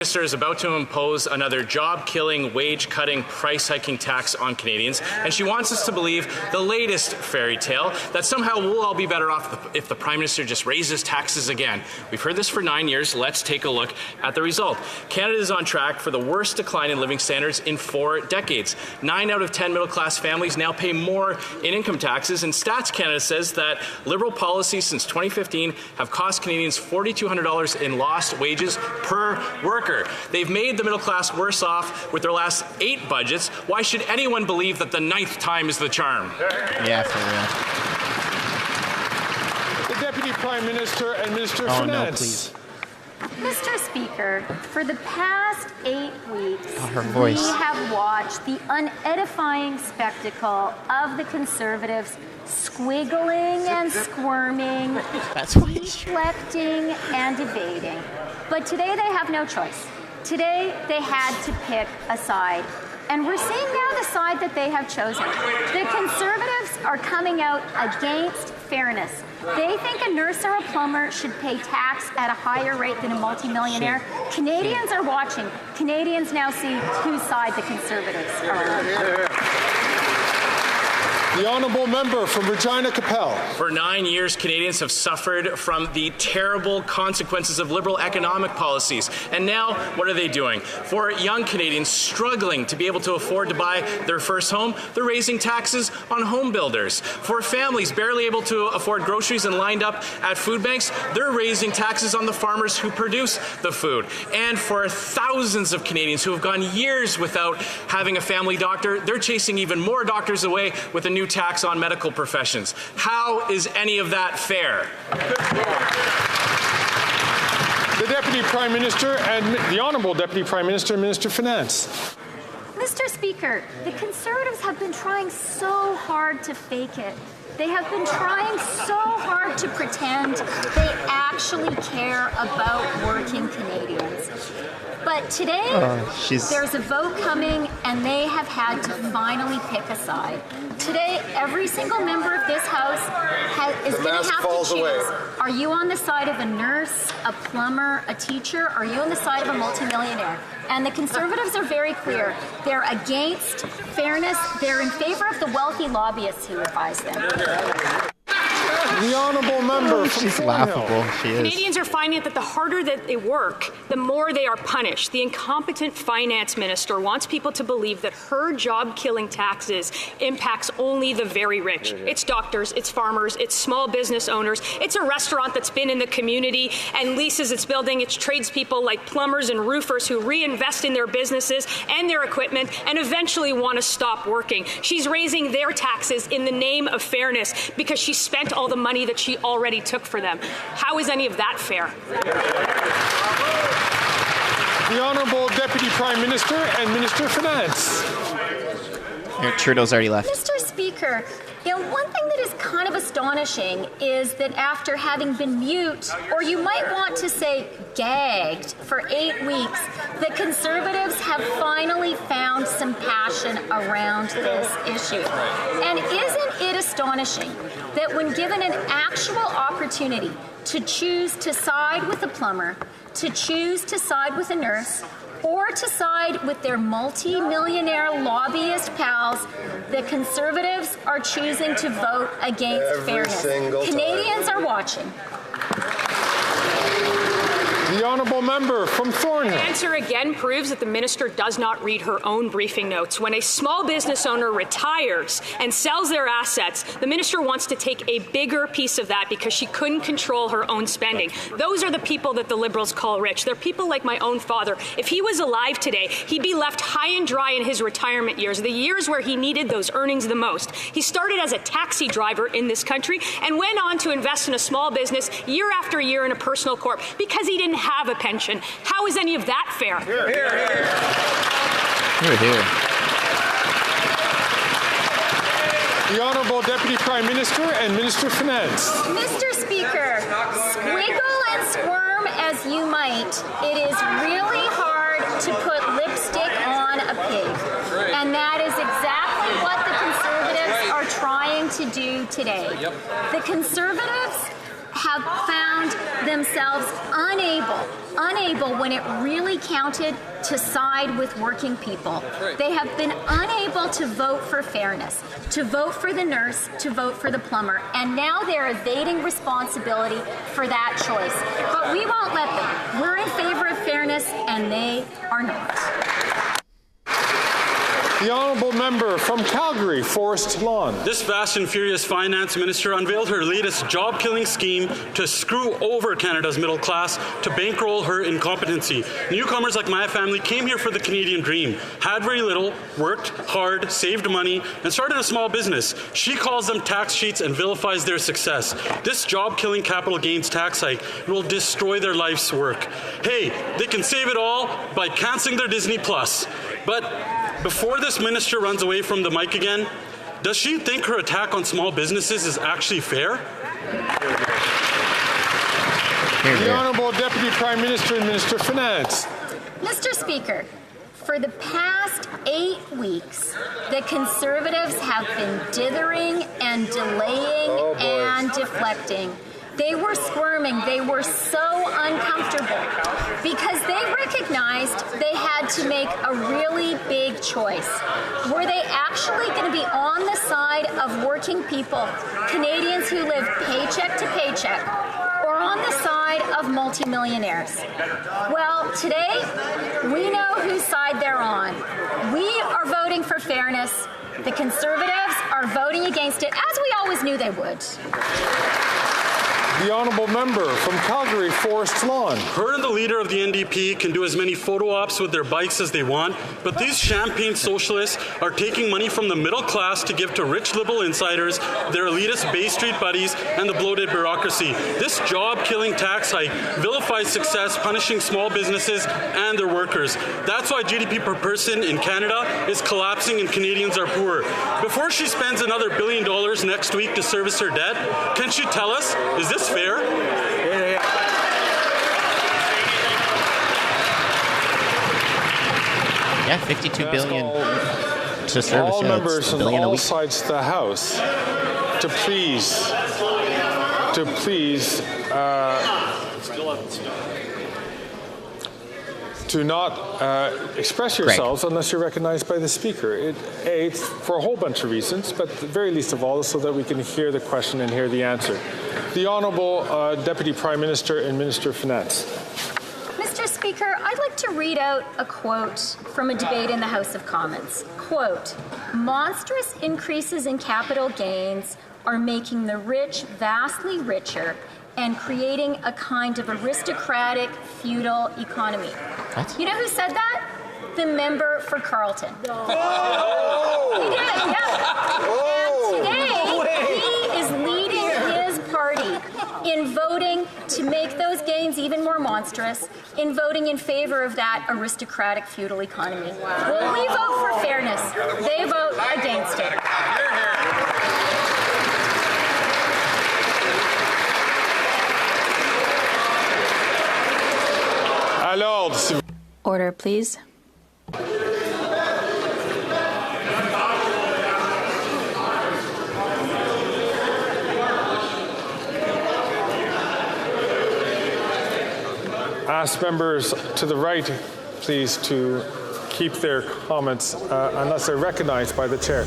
Minister is about to impose another job-killing, wage-cutting, price-hiking tax on Canadians, and she wants us to believe the latest fairy tale that somehow we'll all be better off if the Prime Minister just raises taxes again. We've heard this for 9 years. Let's take a look at the result. Canada is on track for the worst decline in living standards in 4 decades. 9 out of 10 middle-class families now pay more in income taxes, and Stats Canada says that Liberal policies since 2015 have cost Canadians $4,200 in lost wages per worker. They've made the middle class worse off with their last 8 budgets. Why should anyone believe that the 9th time is the charm? Yeah, for real. The Deputy Prime Minister and Minister of Finance. No, please. Mr. Speaker, for the past 8 weeks, we have watched the unedifying spectacle of the Conservatives squiggling and squirming, deflecting and evading. But today they have no choice. Today they had to pick a side. And we're seeing now the side that they have chosen. The Conservatives are coming out against fairness. They think a nurse or a plumber should pay tax at a higher rate than a multimillionaire. Canadians are watching. Canadians now see whose side the Conservatives are on. The honourable member from Regina Capel. For 9 years, Canadians have suffered from the terrible consequences of Liberal economic policies. And now, what are they doing? For young Canadians struggling to be able to afford to buy their first home, they're raising taxes on home builders. For families barely able to afford groceries and lined up at food banks, they're raising taxes on the farmers who produce the food. And for thousands of Canadians who have gone years without having a family doctor, they're chasing even more doctors away with a new tax on medical professions. How is any of that fair? The Deputy Prime Minister and the Honourable Deputy Prime Minister and Minister of Finance. Mr. Speaker, the Conservatives have been trying so hard to fake it. They have been trying so hard to pretend they actually care about working Canadians. But today, there's a vote coming, and they have had to finally pick a side. Today, every single member of this House is going to have to choose. Are you on the side of a nurse, a plumber, a teacher? Or are you on the side of a multimillionaire? And the Conservatives are very clear. They're against fairness. They're in favor of the wealthy lobbyists who advise them. The honourable member. She's laughable. She is. Canadians are finding that the harder that they work, the more they are punished. The incompetent finance minister wants people to believe that her job-killing taxes impacts only the very rich. It's doctors, it's farmers, it's small business owners, it's a restaurant that's been in the community and leases its building, it's tradespeople like plumbers and roofers who reinvest in their businesses and their equipment and eventually want to stop working. She's raising their taxes in the name of fairness because she spent all the money that she already took for them. How is any of that fair? The Honourable Deputy Prime Minister and Minister of Finance. Trudeau's already left. Mr. Speaker, one thing that is kind of astonishing is that after having been mute, or you might want to say gagged, for 8 weeks, the Conservatives have finally found some passion around this issue. And isn't it astonishing that when given an actual opportunity to choose to side with a plumber, to choose to side with a nurse, or to side with their multi-millionaire lobbyist pals, the Conservatives are choosing to vote against fairness. Canadians are watching. The honourable member from Thornhill. The answer again proves that the minister does not read her own briefing notes. When a small business owner retires and sells their assets, the minister wants to take a bigger piece of that because she couldn't control her own spending. Those are the people that the Liberals call rich. They're people like my own father. If he was alive today, he'd be left high and dry in his retirement years, the years where he needed those earnings the most. He started as a taxi driver in this country and went on to invest in a small business year after year in a personal corp because he didn't have a pension. How is any of that fair? Here, here. The Honourable Deputy Prime Minister and Minister of Finance. Mr. Speaker, squiggle and squirm as you might, it is really hard to put lipstick on a pig. And that is exactly what the Conservatives are trying to do today. The Conservatives have found themselves unable when it really counted to side with working people. They have been unable to vote for fairness, to vote for the nurse, to vote for the plumber, and now they're evading responsibility for that choice. But we won't let them. We're in favor of fairness, and they are not. The honourable member from Calgary, Forest Lawn. This fast and furious finance minister unveiled her latest job-killing scheme to screw over Canada's middle class to bankroll her incompetency. Newcomers like my family came here for the Canadian dream, had very little, worked hard, saved money, and started a small business. She calls them tax cheats and vilifies their success. This job-killing capital gains tax hike will destroy their life's work. Hey, they can save it all by cancelling their Disney Plus. But before this minister runs away from the mic again, does she think her attack on small businesses is actually fair? The Honourable Deputy Prime Minister and Minister of Finance. Mr. Speaker, for the past 8 weeks, the Conservatives have been dithering and delaying and deflecting. They were squirming. They were so uncomfortable because they recognized they had to make a really big choice. Were they actually going to be on the side of working people, Canadians who live paycheck to paycheck, or on the side of multimillionaires? Well, today, we know whose side they're on. We are voting for fairness. The Conservatives are voting against it, as we always knew they would. The honourable member from Calgary, Forest Lawn. Her and the leader of the NDP can do as many photo ops with their bikes as they want, but these champagne socialists are taking money from the middle class to give to rich liberal insiders, their elitist Bay Street buddies, and the bloated bureaucracy. This job-killing tax hike vilifies success, punishing small businesses and their workers. That's why GDP per person in Canada is collapsing and Canadians are poor. Before she spends another $1 billion next week to service her debt, can she tell us, is this fair? Yeah, $52 billion to service. All members on $1 all week. sides of the House to please to not express yourselves unless you're recognized by the Speaker. It's for a whole bunch of reasons, but the very least of all is so that we can hear the question and hear the answer. The Honourable Deputy Prime Minister and Minister of Finance. Mr. Speaker, I'd like to read out a quote from a debate in the House of Commons. Quote, "Monstrous increases in capital gains are making the rich vastly richer and creating a kind of aristocratic feudal economy." What? You know who said that? The member for Carleton. Oh! He did, yeah. And today, he is leading his party in voting to make those gains even more monstrous, in voting in favor of that aristocratic feudal economy. Well, we vote for fairness. They vote against it. Order, please. Ask members to the right, please, to keep their comments unless they're recognized by the chair.